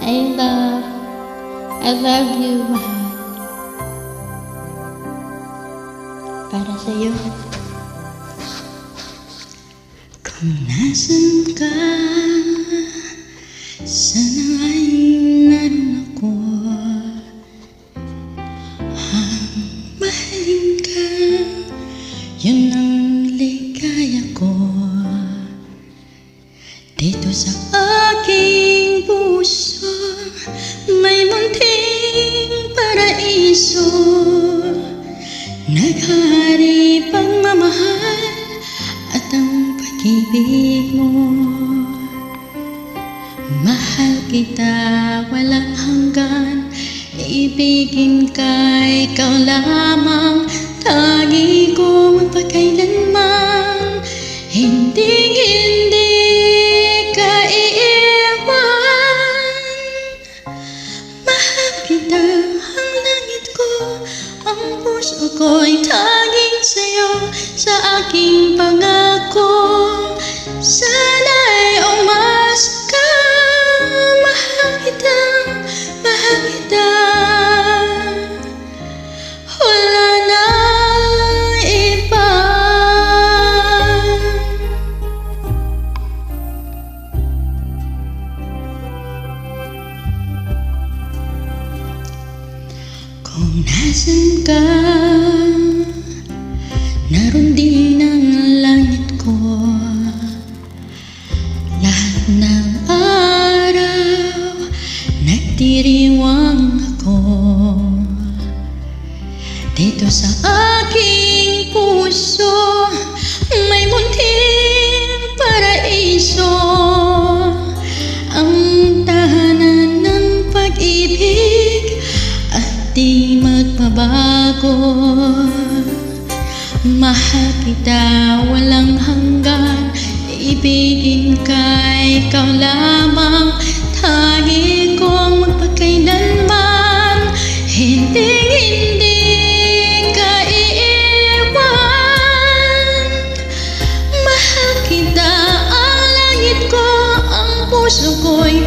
I love you, mahal. Para sa'yo. Kung nasan ka, sana ay naroon ako. Ang mahalin ka, yun ang ligaya ko. Dito sa aking puso, may munting paraiso. Naghari pagmamahal at ang pag-ibig mo. Mahal kita walang hanggan, ibigin ka, ikaw lamang. Tangi ko magpakailanman, hindi ka iiwan. Mahal kita, ang langit ko, ang puso ko'y tanging sa'yo. Sa aking pangako, sana'y umasa ka. Mahal kita, mahal kita. Wala na iba. Kung nasan ka, naroon din ang langit ko. Lahat ng araw, nagdiriwang ako. Dito sa aking puso, may munting paraiso. Ang tahanan ng pag-ibig at di magbabago. Mahal kita walang hanggan, ibigin ka, ikaw lamang. Tangi kong magpakailanman, hindi ka iiwan. Mahal kita, ang langit ko, ang puso ko'y